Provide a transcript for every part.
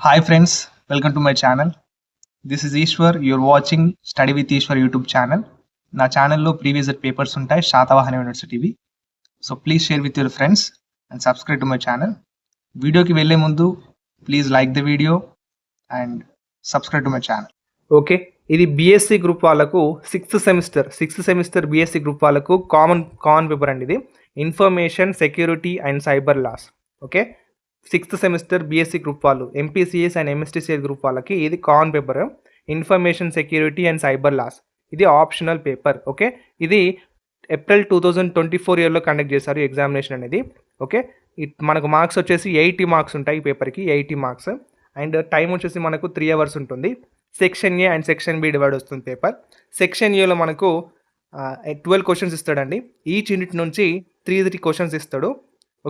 Hi friends, welcome to my channel. This is Ishwar. You're watching Study with Ishwar YouTube channel. నా ఛానల్లో previous papers ఉంటాయి శాతవాహన యూనివర్సిటీవి. So please share with your friends and subscribe to my channel. వీడియోకి వెళ్ళే ముందు please like the video and subscribe to my channel. Okay, ఇది BSc group వాళ్ళకు sixth semester BSc group వాళ్ళకు కామన్ పేపర్ అండి. ఇది information security and cyber laws. Okay, sixth semester BSc group వాళ్ళు MPCS and MSTCS group వాళ్ళకి ఇది common paper, information security and cyber laws. ఇది optional paper. Okay, ఇది April 2024 ఇయర్లో conduct చేశారు ఎగ్జామినేషన్ అనేది. ఓకే, మనకు మార్క్స్ వచ్చేసి 80 మార్క్స్ ఉంటాయి ఈ పేపర్కి, 80 మార్క్స్. అండ్ టైం వచ్చేసి మనకు 3 hours ఉంటుంది. Section A and section B divide వస్తుంది పేపర్. సెక్షన్ ఏలో మనకు 12 క్వశ్చన్స్ ఇస్తాడండి. ఈచ్ యూనిట్ నుంచి 3 క్వశ్చన్స్ ఇస్తాడు.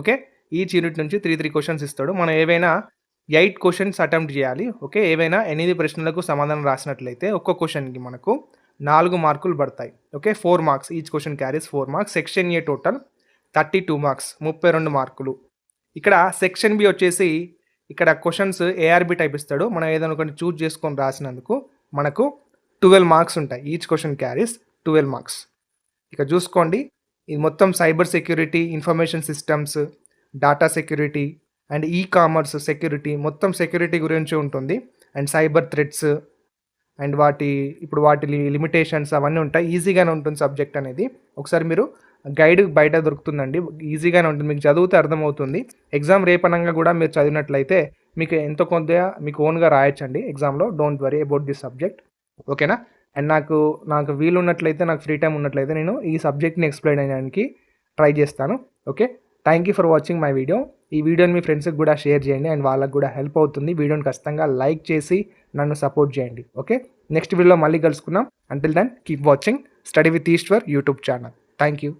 ఓకే, ఈచ్ యూనిట్ నుంచి 3 క్వశ్చన్స్ ఇస్తాడు. మనం ఏవైనా 8 క్వశ్చన్స్ అటెంప్ట్ చేయాలి. ఓకే, ఏవైనా 8 ప్రశ్నలకు సమాధానం రాసినట్లయితే ఒక్క క్వశ్చన్కి మనకు 4 మార్కులు పడతాయి. Okay, 4 marks, each question carries 4 marks. Section a total 32 marks, 32 మార్కులు. ఇక్కడ సెక్షన్ బి వచ్చేసి ఇక్కడ క్వశ్చన్స్ ఏఆర్బి టైప్ ఇస్తాడు. మనం ఏదైనా ఒకటి చూజ్ చేసుకొని రాసినందుకు మనకు 12 మార్క్స్ ఉంటాయి. Each question carries 12 marks. ఇక చూసుకోండి, ఇది మొత్తం cyber security, information systems, data security and commerce security, మొత్తం సెక్యూరిటీ గురించి ఉంటుంది. అండ్ సైబర్ థ్రెట్స్ అండ్ వాటి లిమిటేషన్స్ అవన్నీ ఉంటాయి. ఈజీగానే ఉంటుంది సబ్జెక్ట్ అనేది. ఒకసారి మీరు గైడ్ బయట దొరుకుతుందండి, ఈజీగానే ఉంటుంది, మీకు చదివితే అర్థమవుతుంది. ఎగ్జామ్ రేపనంగా కూడా మీరు చదివినట్లయితే మీకు ఎంతో కొంత మీకు ఓన్గా రాయొచ్చండి ఎగ్జామ్లో. Don't worry about this subject. ఓకేనా? అండ్ నాకు వీలు ఉన్నట్లయితే, నాకు ఫ్రీ టైం ఉన్నట్లయితే నేను ఈ సబ్జెక్ట్ని ఎక్స్ప్లెయిన్ చేయడానికి ట్రై చేస్తాను. Okay, thank you for watching my video. ఈ వీడియోని మీ ఫ్రెండ్స్కి కూడా షేర్ చేయండి అండ్ వాళ్ళకి కూడా హెల్ప్ అవుతుంది. వీడియోని ఖచ్చితంగా లైక్ చేసి నన్ను సపోర్ట్ చేయండి. ఓకే, నెక్స్ట్ వీడియోలో మళ్ళీ కలుసుకుందాం. Until then keep watching study with Eshwar YouTube channel. Thank you.